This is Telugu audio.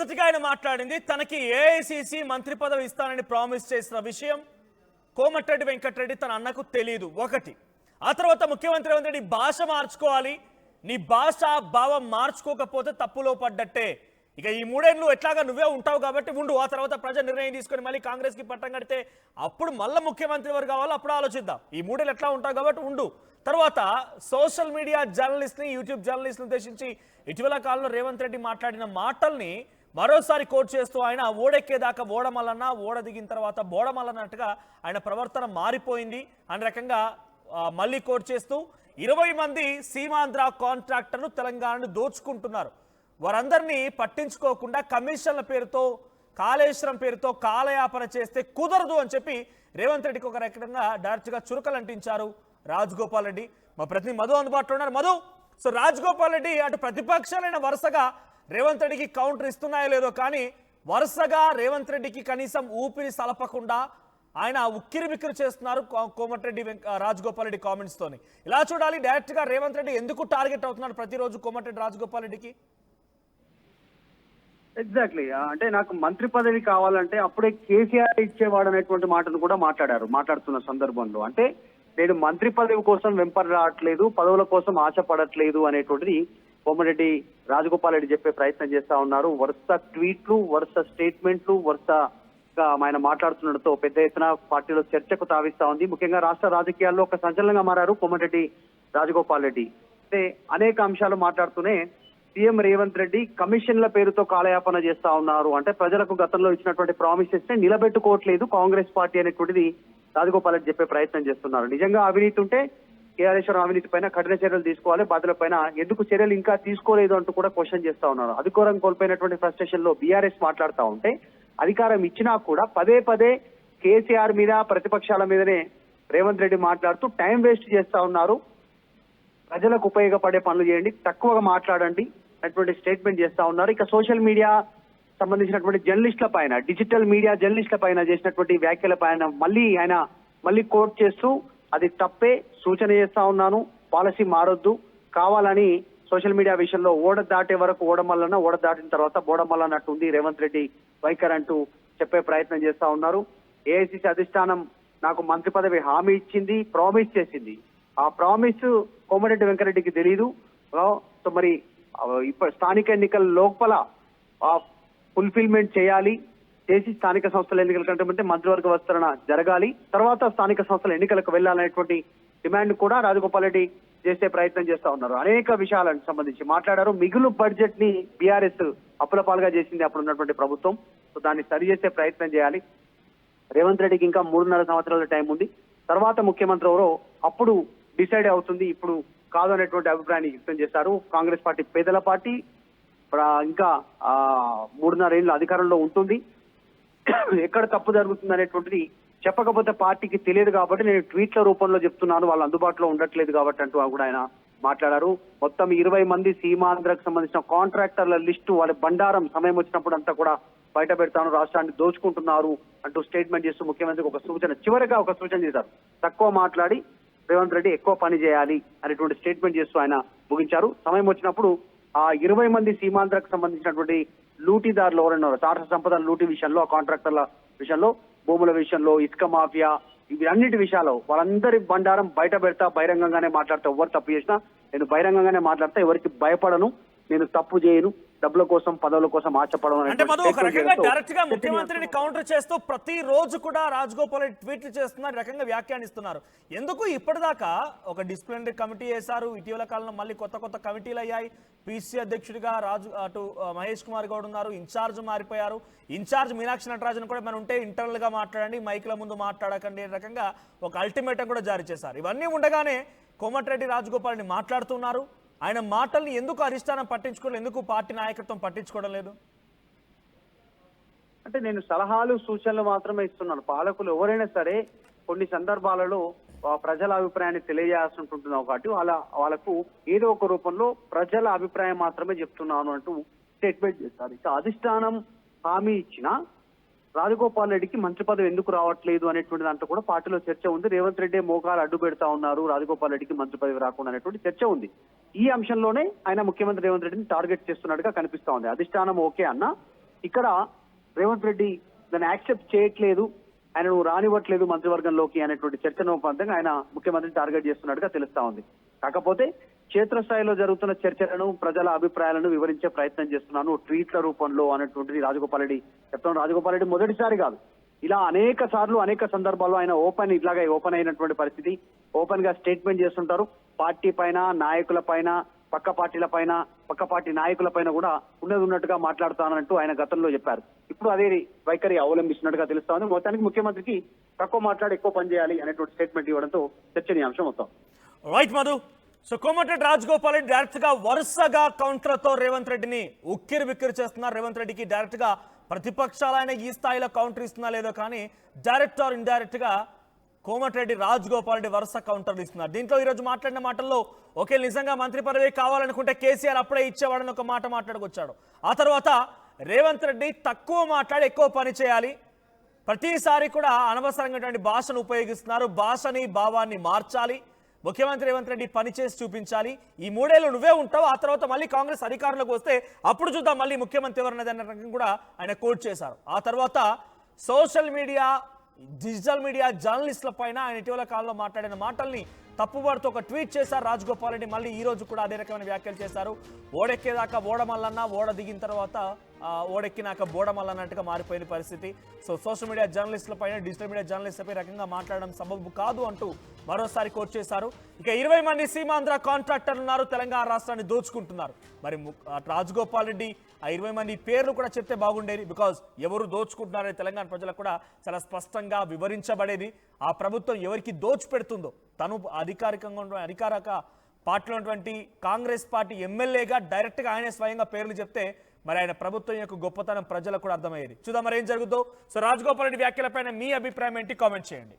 మొదటిగా ఆయన మాట్లాడింది తనకి ఏఐసిసి మంత్రి పదవి ఇస్తానని ప్రామిస్ చేసిన విషయం కోమటిరెడ్డి వెంకటరెడ్డి తన అన్నకు తెలియదు ఒకటి. ఆ తర్వాత ముఖ్యమంత్రి రేవంత్ రెడ్డి భాష మార్చుకోవాలి, నీ భాష భావం మార్చుకోకపోతే తప్పులో పడ్డట్టే, ఇక ఈ మూడేళ్ళు ఎట్లాగా నువ్వే ఉంటావు కాబట్టి ఉండు, ఆ తర్వాత ప్రజా నిర్ణయం తీసుకొని మళ్ళీ కాంగ్రెస్ కి పట్టం కడితే అప్పుడు మళ్ళీ ముఖ్యమంత్రి ఎవరు కావాలో అప్పుడు ఆలోచిద్దాం, ఈ మూడేళ్ళు ఎట్లా ఉంటావు కాబట్టి ఉండు. తర్వాత సోషల్ మీడియా జర్నలిస్ట్ని, యూట్యూబ్ జర్నలిస్ట్ని ఉద్దేశించి ఇటీవల కాలంలో రేవంత్ రెడ్డి మాట్లాడిన మాటల్ని మరోసారి కోట్ చేస్తూ ఆయన ఓడెక్కేదాకా ఓడమల్లన్న, ఓడ దిగిన తర్వాత బోడమల్లన్నట్టుగా ఆయన ప్రవర్తన మారిపోయింది అనే రకంగా మళ్ళీ కోట్ చేస్తూ 20 మంది సీమాంధ్ర కాంట్రాక్టర్లు తెలంగాణను దోచుకుంటున్నారు, వారందరినీ పట్టించుకోకుండా కమిషన్ల పేరుతో కాళేశ్వరం పేరుతో కాలయాపన చేస్తే కుదరదు అని చెప్పి రేవంత్ రెడ్డికి ఒక రకంగా డైరెక్ట్గా చురుకలంటించారు రాజగోపాల్ రెడ్డి. మా ప్రతినిధి మధు అందుబాటులో ఉన్నారు. మధు, సో రాజగోపాల్ రెడ్డి అటు ప్రతిపక్షాలైన వరుసగా రేవంత్ రెడ్డికి కౌంటర్ ఇస్తున్నాయో లేదో కానీ వరుసగా రేవంత్ రెడ్డికి కనీసం ఊపిరి సలపకుండా ఆయన ఉక్కిరి బిక్కిరి చేస్తున్నారు కోమటిరెడ్డి రాజగోపాల్ రెడ్డి కామెంట్స్ తోని. ఇలా చూడాలి, డైరెక్ట్ గా రేవంత్ రెడ్డి ఎందుకు టార్గెట్ అవుతున్నాడు ప్రతిరోజు కోమటిరెడ్డి రాజగోపాల్ రెడ్డికి? ఎగ్జాక్ట్లీ, అంటే నాకు మంత్రి పదవి కావాలంటే అప్పుడే కేసీఆర్ ఇచ్చేవాడు అనేటువంటి మాటను కూడా మాట్లాడుతున్న సందర్భంలో, అంటే నేను మంత్రి పదవి కోసం వెంపర్ రావట్లేదు, పదవుల కోసం ఆశపడట్లేదు అనేటువంటిది కోమటిరెడ్డి రాజగోపాల్ రెడ్డి చెప్పే ప్రయత్నం చేస్తా ఉన్నారు. వరుస ట్వీట్లు, వరుస స్టేట్మెంట్లు, వరుసగా ఆయన మాట్లాడుతుండటంతో పెద్ద ఎత్తున పార్టీలో చర్చకు తావిస్తా ఉంది. ముఖ్యంగా రాష్ట్ర రాజకీయాల్లో ఒక సంచలనంగా మారారు కోమటిరెడ్డి రాజగోపాల్ రెడ్డి. అంటే అనేక అంశాలు మాట్లాడుతూనే సీఎం రేవంత్ రెడ్డి కమిషన్ల పేరుతో కాలయాపన చేస్తా ఉన్నారు, అంటే ప్రజలకు గతంలో ఇచ్చినటువంటి ప్రామిసెస్ ని నిలబెట్టుకోవట్లేదు కాంగ్రెస్ పార్టీ అనేటువంటిది రాజగోపాల్ రెడ్డి చెప్పే ప్రయత్నం చేస్తున్నారు. నిజంగా అవినీతి ఉంటే కేఆర్ఎస్వరం అవినీతి పైన కఠిన చర్యలు తీసుకోవాలి, బాధ్యుల పైన ఎందుకు చర్యలు ఇంకా తీసుకోలేదు అంటూ కూడా క్వశ్చన్ చేస్తా ఉన్నారు. అధికారం కోల్పోయినటువంటి ఫ్రస్ట్రేషన్ లో బీఆర్ఎస్ మాట్లాడుతూ ఉంటే అధికారం ఇచ్చినా కూడా పదే పదే కేసీఆర్ మీద ప్రతిపక్షాల మీదనే రేవంత్ రెడ్డి మాట్లాడుతూ టైం వేస్ట్ చేస్తా ఉన్నారు, ప్రజలకు ఉపయోగపడే పనులు చేయండి, తక్కువగా మాట్లాడండి అటువంటి స్టేట్మెంట్ చేస్తా ఉన్నారు. ఇక సోషల్ మీడియా సంబంధించినటువంటి జర్నలిస్టుల పైన, డిజిటల్ మీడియా జర్నలిస్టుల పైన చేసినటువంటి వ్యాఖ్యల పైన మళ్ళీ కోట్ చేస్తూ అది తప్పే, సూచన చేస్తా ఉన్నాను, పాలసీ మారొద్దు, కావాలని సోషల్ మీడియా విషయంలో ఓడ దాటే వరకు ఓడమల్లన్న, ఓడ దాటిన తర్వాత బోడమల్లన్నట్టుంది రేవంత్ రెడ్డి వైఖరి అంటూ చెప్పే ప్రయత్నం చేస్తా ఉన్నారు. ఏఐసిసి అధిష్టానం నాకు మంత్రి పదవి హామీ ఇచ్చింది, ప్రామిస్ చేసింది, ఆ ప్రామిస్ కోమటిరెడ్డి వెంకరెడ్డికి తెలీదు. సో మరి ఇప్పుడు స్థానిక ఎన్నికల లోపల ఫుల్ఫిల్మెంట్ చేయాలి, చేసి స్థానిక సంస్థల ఎన్నికల కంటే మంత్రివర్గ విస్తరణ జరగాలి, తర్వాత స్థానిక సంస్థల ఎన్నికలకు వెళ్లాలనేటువంటి డిమాండ్ కూడా రాజగోపాల్ రెడ్డి చేసే ప్రయత్నం చేస్తా ఉన్నారు. అనేక విషయాలకు సంబంధించి మాట్లాడారు. మిగులు బడ్జెట్ ని బీఆర్ఎస్ అప్పులపాలుగా చేసింది అప్పుడు ఉన్నటువంటి ప్రభుత్వం, సో దాన్ని సరి చేసే ప్రయత్నం చేయాలి. రేవంత్ రెడ్డికి ఇంకా 3.5 సంవత్సరాల టైం ఉంది, తర్వాత ముఖ్యమంత్రి ఎవరో అప్పుడు డిసైడ్ అవుతుంది, ఇప్పుడు కాదు అనేటువంటి అభిప్రాయాన్ని వ్యక్తం చేశారు. కాంగ్రెస్ పార్టీ పేదల పార్టీ, ఇంకా 3.5 ఏళ్ళు అధికారంలో ఉంటుంది, ఎక్కడ తప్పు జరుగుతుంది అనేటువంటిది చెప్పకపోతే పార్టీకి తెలియదు కాబట్టి నేను ట్వీట్ల రూపంలో చెప్తున్నాను, వాళ్ళు అందుబాటులో ఉండట్లేదు కాబట్టి అంటూ కూడా ఆయన మాట్లాడారు. మొత్తం 20 మంది సీమాంధ్రకు సంబంధించిన కాంట్రాక్టర్ల లిస్టు, వాళ్ళ బండారం సమయం వచ్చినప్పుడు అంతా కూడా బయట పెడతాను, రాష్ట్రాన్ని దోచుకుంటున్నారు అంటూ స్టేట్మెంట్ చేస్తూ ముఖ్యమంత్రికి ఒక సూచన, చివరిగా ఒక సూచన చేశారు, తక్కువ మాట్లాడి రేవంత్ రెడ్డి ఎక్కువ పని చేయాలి అనేటువంటి స్టేట్మెంట్ చేస్తూ ఆయన ముగించారు. సమయం వచ్చినప్పుడు ఆ 20 మంది సీమాంధ్రకు సంబంధించినటువంటి లూటీదారులు ఎవరన్నారు, రాష్ట్ర సంపద లూటీ విషయంలో, కాంట్రాక్టర్ల విషయంలో, భూముల విషయంలో, ఇసుక మాఫియా, ఇవి అన్నిటి విషయాల్లో వాళ్ళందరి బండారం బయట పెడతా, బహిరంగంగానే మాట్లాడతా, ఎవరు తప్పు చేసినా నేను బహిరంగంగానే మాట్లాడతా, ఎవరికి భయపడను, నేను తప్పు చేయను, డబ్బుల కోసం పదవుల కోసం ఆశపడను. అంటే మధు ఒక రకంగా డైరెక్ట్ గా ముఖ్యమంత్రిని కౌంటర్ చేస్తూ ప్రతి రోజు కూడా రాజగోపాల్ రెడ్డి ట్వీట్లు చేస్తున్నారు, రకంగా వ్యాఖ్యానిస్తున్నారు. ఎందుకు ఇప్పటిదాకా ఒక డిసిప్లినరీ కమిటీ వేశారు, ఇటీవల కాలంలో మళ్ళీ కొత్త కమిటీలు అయ్యాయి, పిసిసి అధ్యక్షుడిగా అటు మహేష్ కుమార్ గౌడ్ ఉన్నారు, ఇన్ఛార్జ్ మారిపోయారు, ఇన్ఛార్జ్ మీనాక్షి నటరాజన్ కూడా మనం ఉంటే ఇంటర్నల్ గా మాట్లాడండి, మైక్ల ముందు మాట్లాడకండి రకంగా ఒక అల్టిమేటం కూడా జారీ చేశారు. ఇవన్నీ ఉండగానే కోమటిరెడ్డి రాజగోపాల్ రెడ్డి మాట్లాడుతున్నారు, ఆయన మాటల్ని ఎందుకు అధిష్టానం పట్టించుకోలేదు, ఎందుకు పార్టీ నాయకత్వం పట్టించుకోవడం లేదు? అంటే నేను సలహాలు సూచనలు మాత్రమే ఇస్తున్నాను. పాలకులు ఎవరైనా సరే కొన్ని సందర్భాలలో ప్రజల అభిప్రాయాన్ని తెలియజేయాల్సి ఉంటుంది, ఒకటి వాళ్ళకు ఏదో ఒక రూపంలో ప్రజల అభిప్రాయం మాత్రమే చెప్తున్నాను అంటూ స్టేట్మెంట్ చేస్తారు. ఇక అధిష్టానం హామీ ఇచ్చిన రాజగోపాల్ రెడ్డికి మంత్రి పదవి ఎందుకు రావట్లేదు అనేటువంటి దాంట్లో కూడా పార్టీలో చర్చ ఉంది. రేవంత్ రెడ్డి మోకాలు అడ్డు పెడతా ఉన్నారు, రాజగోపాల్ రెడ్డికి మంత్రి పదవి రాకుండా అనేటువంటి చర్చ ఉంది. ఈ అంశంలోనే ఆయన ముఖ్యమంత్రి రేవంత్ రెడ్డిని టార్గెట్ చేస్తున్నట్టుగా కనిపిస్తా ఉంది. అధిష్టానం ఓకే అన్న ఇక్కడ రేవంత్ రెడ్డి దాన్ని యాక్సెప్ట్ చేయట్లేదు, ఆయన నువ్వు రానివ్వట్లేదు మంత్రివర్గంలోకి అనేటువంటి చర్చనోపాంతంగా ఆయన ముఖ్యమంత్రిని టార్గెట్ చేస్తున్నట్టుగా తెలుస్తా ఉంది. కాకపోతే క్షేత్రస్థాయిలో జరుగుతున్న చర్చలను, ప్రజల అభిప్రాయాలను వివరించే ప్రయత్నం చేస్తున్నాను ట్వీట్ల రూపంలో అనేటువంటిది రాజగోపాల్ రెడ్డి చెప్తున్నాను. రాజగోపాల్ రెడ్డి మొదటిసారి కాదు, ఇలా అనేక సార్లు అనేక సందర్భాల్లో ఆయన ఇట్లాగా ఓపెన్ అయినటువంటి పరిస్థితి. ఓపెన్ గా స్టేట్మెంట్ చేస్తుంటారు. పార్టీ పైన, నాయకుల పైన, పక్క పార్టీల పైన, పక్క పార్టీ నాయకుల పైన కూడా ఉన్నట్టుగా మాట్లాడుతానంటూ ఆయన గతంలో చెప్పారు. ఇప్పుడు అదే వైఖరి అవలంబిస్తున్నట్టుగా తెలుస్తా ఉంది. మొత్తానికి ముఖ్యమంత్రికి తక్కువ మాట్లాడి ఎక్కువ పని చేయాలి అనేటువంటి స్టేట్మెంట్ ఇవ్వడంతో చర్చనీయాంశం అవుతాం. Right Madhu. So Komatireddy Rajagopal Reddy direct గా వరుసగా కౌంటర్తో రేవంత్ రెడ్డిని ఉక్కిరి బిక్కిరి చేస్తున్నారు. రేవంత్ రెడ్డికి డైరెక్ట్ గా ప్రతిపక్షాలైన ఈ స్థాయిలో కౌంటర్ ఇస్తున్నా లేదో కానీ డైరెక్ట్ ఆర్ ఇండైరెక్ట్ గా కోమటిరెడ్డి రాజగోపాల్ రెడ్డి వరుస కౌంటర్లు ఇస్తున్నారు. దీంట్లో ఈరోజు మాట్లాడిన మాటల్లో ఒకే నిజంగా మంత్రి పదవి కావాలనుకుంటే కేసీఆర్ అప్పుడే ఇచ్చేవాడని ఒక మాట మాట్లాడుకొచ్చాడు. ఆ తర్వాత రేవంత్ రెడ్డి తక్కువ మాట్లాడి ఎక్కువ పని చేయాలి, ప్రతిసారి కూడా అనవసరంగా భాషను ఉపయోగిస్తున్నారు, భాషని భావాన్ని మార్చాలి, ముఖ్యమంత్రి రేవంత్ రెడ్డి పనిచేసి చూపించాలి, ఈ 3 ఏళ్ళు నువ్వే ఉంటావు, ఆ తర్వాత మళ్ళీ కాంగ్రెస్ అధికారంలోకి వస్తే అప్పుడు చూద్దాం మళ్ళీ ముఖ్యమంత్రి ఎవరన్నది అన్న రకంగా కూడా ఆయన కోట్ చేశారు. ఆ తర్వాత సోషల్ మీడియా, డిజిటల్ మీడియా జర్నలిస్టుల పైన ఆయన ఇటీవల కాలంలో మాట్లాడిన మాటల్ని తప్పుబడుతూ ఒక ట్వీట్ చేశారు రాజగోపాల్ రెడ్డి. మళ్ళీ ఈ రోజు కూడా అదే రకమైన వ్యాఖ్యలు చేశారు. ఓడెక్కేదాకా ఓడమల్లన్న, ఓడ దిగిన తర్వాత ఓడెక్కినాక బోడమల్లన్నట్టుగా మారిపోయిన పరిస్థితి. సో సోషల్ మీడియా జర్నలిస్టుల పైన, డిజిటల్ మీడియా జర్నలిస్టులపై రకంగా మాట్లాడడం సబబు కాదు అంటూ మరోసారి కోట్ చేశారు. ఇక 20 మంది సీమాంధ్ర కాంట్రాక్టర్లు ఉన్నారు, తెలంగాణ రాష్ట్రాన్ని దోచుకుంటున్నారు. మరి రాజగోపాల్ రెడ్డి ఆ 20 మంది పేర్లు కూడా చెప్తే బాగుండేది. బికాజ్ ఎవరు దోచుకుంటున్నారని తెలంగాణ ప్రజలకు కూడా చాలా స్పష్టంగా వివరించబడేది. ఆ ప్రభుత్వం ఎవరికి దోచిపెడుతుందో, తను అధికారిక పార్టీలో ఉన్నటువంటి కాంగ్రెస్ పార్టీ ఎమ్మెల్యేగా డైరెక్ట్గా ఆయనే స్వయంగా పేర్లు చెప్తే మరి ఆయన ప్రభుత్వం యొక్క గొప్పతనం ప్రజలకు కూడా అర్థమయ్యేది. చూద్దాం మరి ఏం జరుగుతుందో. సో రాజగోపాల్ రెడ్డి వ్యాఖ్యలపైన మీ అభిప్రాయం ఏంటి? కామెంట్ చేయండి.